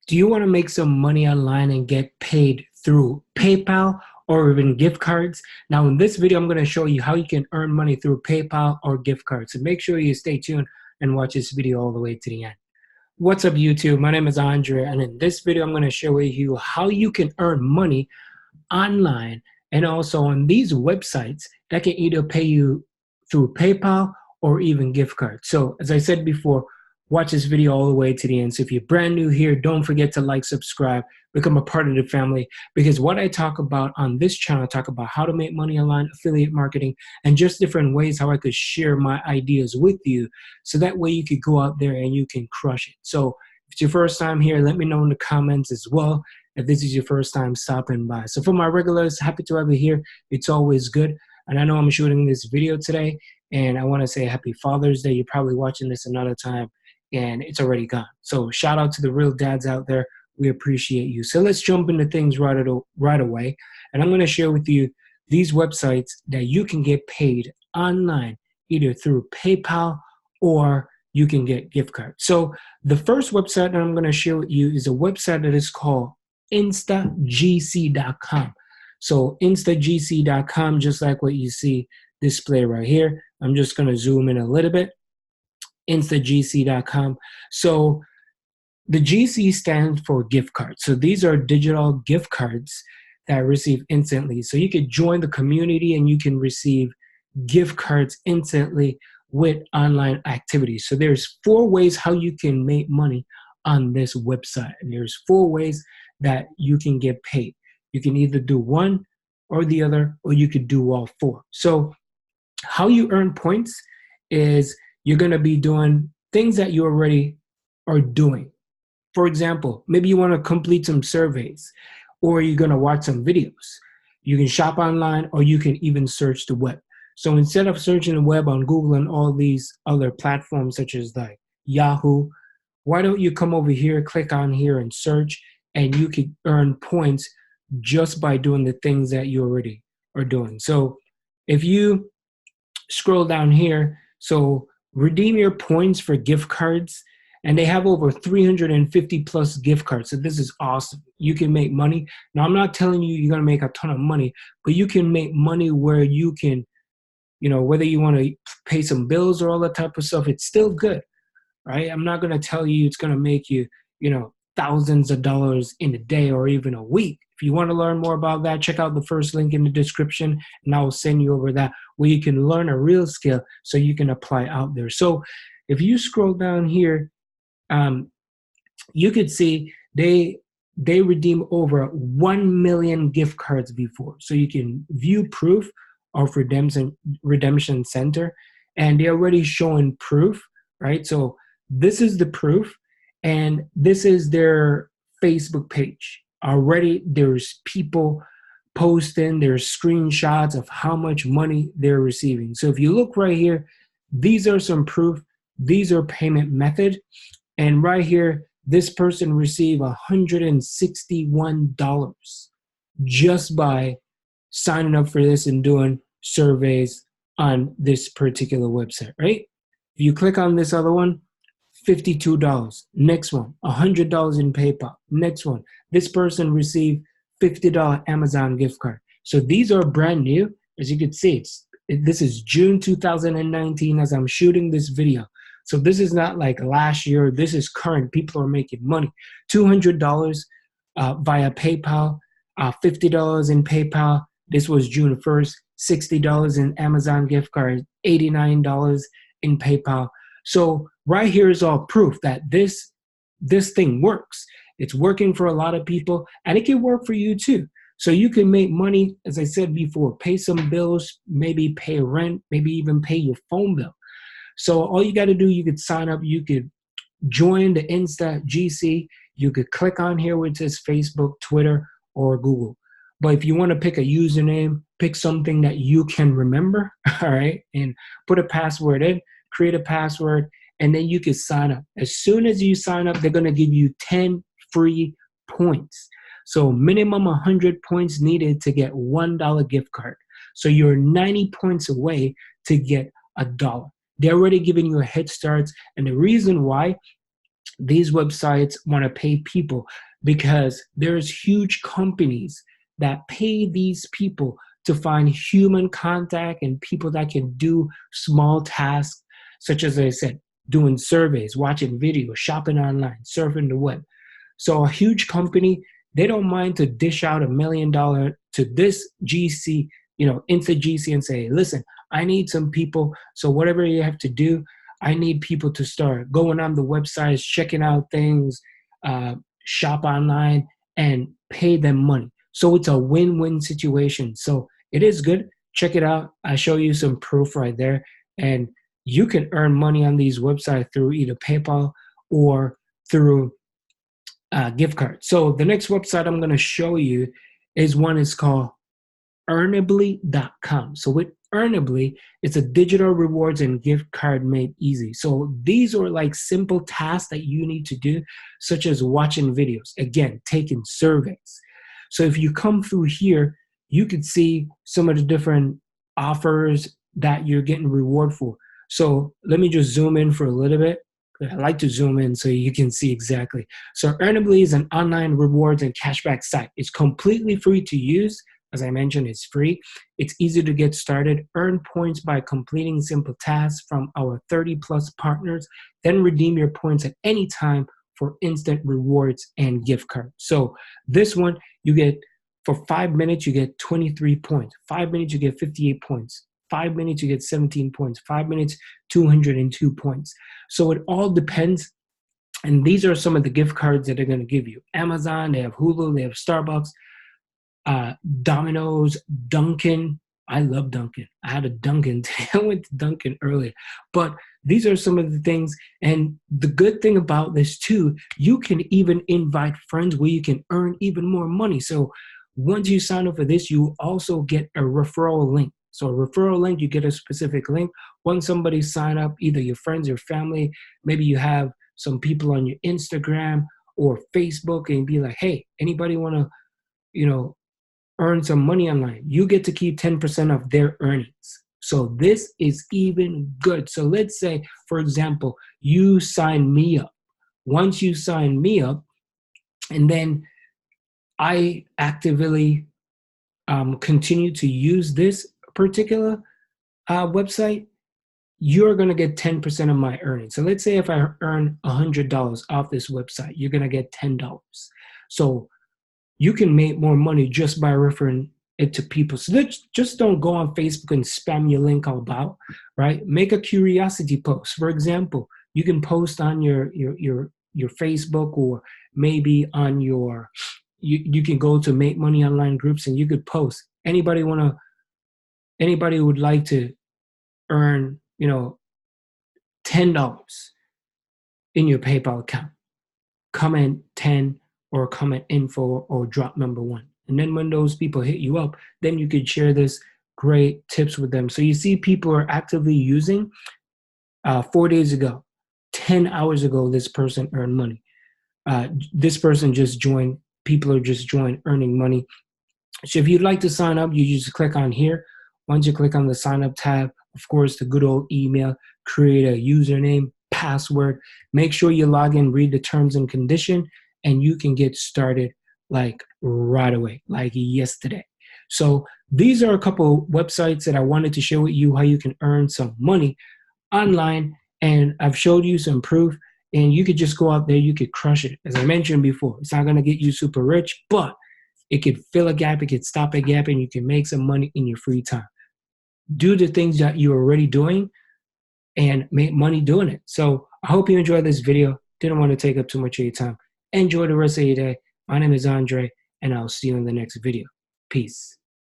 Do you want to make some money online and get paid through PayPal or even gift cards? Now, in this video, I'm going to show you how you can earn money through PayPal or gift cards. So make sure you stay tuned and watch this video all the way to the end. What's up, YouTube? My name is Andre, and in this video, I'm going to share with you how you can earn money online and also on these websites that can either pay you through PayPal or even gift cards. So as I said before, watch this video all the way to the end. So if you're brand new here, don't forget to like, subscribe, become a part of the family, because what I talk about on this channel, I talk about how to make money online, affiliate marketing, and just different ways how I could share my ideas with you. So that way you could go out there and you can crush it. So if it's your first time here, let me know in the comments as well if this is your first time stopping by. So for my regulars, happy to have you here. It's always good. And I know I'm shooting this video today, and I want to say happy Father's Day. You're probably watching this another time, and it's already gone. So shout out to the real dads out there. We appreciate you. So let's jump into things right away. And I'm going to share with you these websites that you can get paid online, either through PayPal or you can get gift cards. So the first website that I'm going to share with you is a website that is called instagc.com. So instagc.com, just like what you see displayed right here. I'm just going to zoom in a little bit. instagc.com. So the GC stands for gift cards. So these are digital gift cards that I receive instantly. So you could join the community and you can receive gift cards instantly with online activities. So there's 4 ways how you can make money on this website. And there's 4 ways that you can get paid. You can either do one or the other, or you could do all 4. So how you earn points is you're going to be doing things that you already are doing. For example, maybe you want to complete some surveys, or you're going to watch some videos. You can shop online, or you can even search the web. So instead of searching the web on Google and all these other platforms such as like Yahoo, why don't you come over here, click on here and search, and you can earn points just by doing the things that you already are doing. So if you scroll down here, so redeem your points for gift cards, and they have over 350 plus gift cards. So this is awesome. You can make money. Now, I'm not telling you you're going to make a ton of money, but you can make money where you can, whether you want to pay some bills or all that type of stuff, it's still good, right? I'm not going to tell you it's going to make you, thousands of dollars in a day or even a week. If you want to learn more about that, check out the first link in the description, and I will send you over that where you can learn a real skill so you can apply out there. So if you scroll down here, you could see they redeem over 1 million gift cards before. So you can view proof of redemption center, and they're already showing proof, right? So this is the proof, and this is their Facebook page. Already there's people posting their screenshots of how much money they're receiving. So if you look right here, these are some proof. These are payment method. And right here, this person received $161 just by signing up for this and doing surveys on this particular website, right? If you click on this other one, $52. Next one, $100 in PayPal. Next one, this person received $50 Amazon gift card. So these are brand new. As you can see, this is June 2019 as I'm shooting this video. So this is not like last year. This is current. People are making money. $200 via PayPal, $50 in PayPal. This was June 1st. $60 in Amazon gift card, $89 in PayPal. So right here is all proof that this thing works. It's working for a lot of people, and it can work for you too. So you can make money, as I said before, pay some bills, maybe pay rent, maybe even pay your phone bill. So all you got to do, you could sign up, you could join the Insta GC, you could click on here which says Facebook, Twitter, or Google. But if you want to pick a username, pick something that you can remember, all right, and put a password in, create a password, and then you can sign up. As soon as you sign up, they're going to give you 10 free points. So minimum 100 points needed to get $1 gift card. So you're 90 points away to get $1. They're already giving you a head start. And the reason why these websites want to pay people because there's huge companies that pay these people to find human contact and people that can do small tasks, such as I said, doing surveys, watching videos, shopping online, surfing the web. So a huge company, they don't mind to dish out $1 million to this GC, into GC and say, listen, I need some people. So whatever you have to do, I need people to start going on the websites, checking out things, shop online, and pay them money. So it's a win-win situation. So it is good. Check it out. I show you some proof right there. And you can earn money on these websites through either PayPal or through gift cards. So the next website I'm going to show you is one is called Earnably.com. So with Earnably, it's a digital rewards and gift card made easy. So these are like simple tasks that you need to do, such as watching videos, again, taking surveys. So if you come through here, you could see some of the different offers that you're getting reward for. So let me just zoom in for a little bit. I like to zoom in so you can see exactly. So Earnably is an online rewards and cashback site. It's completely free to use. As I mentioned, it's free. It's easy to get started. Earn points by completing simple tasks from our 30+ partners. Then redeem your points at any time for instant rewards and gift cards. So this one, you get, for 5 minutes, you get 23 points. 5 minutes, you get 58 points. 5 minutes, you get 17 points. 5 minutes, 202 points. So it all depends. And these are some of the gift cards that they're going to give you. Amazon, they have Hulu, they have Starbucks, Domino's, Dunkin'. I love Dunkin'. I had a Dunkin' today. I went to Dunkin' earlier. But these are some of the things. And the good thing about this too, you can even invite friends where you can earn even more money. So once you sign up for this, you also get a referral link. So a referral link, you get a specific link. Once somebody sign up, either your friends, your family, maybe you have some people on your Instagram or Facebook, and be like, hey, anybody want to, earn some money online? You get to keep 10% of their earnings. So this is even good. So let's say, for example, you sign me up. Once you sign me up, and then I actively continue to use this particular website, you're going to get 10% of my earnings. So let's say if I earn $100 off this website, you're going to get $10. So you can make more money just by referring it to people. So just don't go on Facebook and spam your link all about, right? Make a curiosity post. For example, you can post on your Facebook, or maybe on you can go to Make Money Online groups, and you could post. Anybody would like to earn, $10 in your PayPal account. Comment 10 or comment info or drop number 1. And then when those people hit you up, then you could share this great tips with them. So you see people are actively using. 4 days ago, 10 hours ago, this person earned money. This person just joined. People are just joined earning money. So if you'd like to sign up, you just click on here. Once you click on the sign up tab, of course, the good old email, create a username, password. Make sure you log in, read the terms and condition, and you can get started like right away, like yesterday. So these are a couple websites that I wanted to share with you how you can earn some money online. And I've showed you some proof, and you could just go out there, you could crush it. As I mentioned before, it's not going to get you super rich, but it could fill a gap, it could stop a gap, and you can make some money in your free time. Do the things that you're already doing and make money doing it. So I hope you enjoyed this video. Didn't want to take up too much of your time. Enjoy the rest of your day. My name is Andre, and I'll see you in the next video. Peace.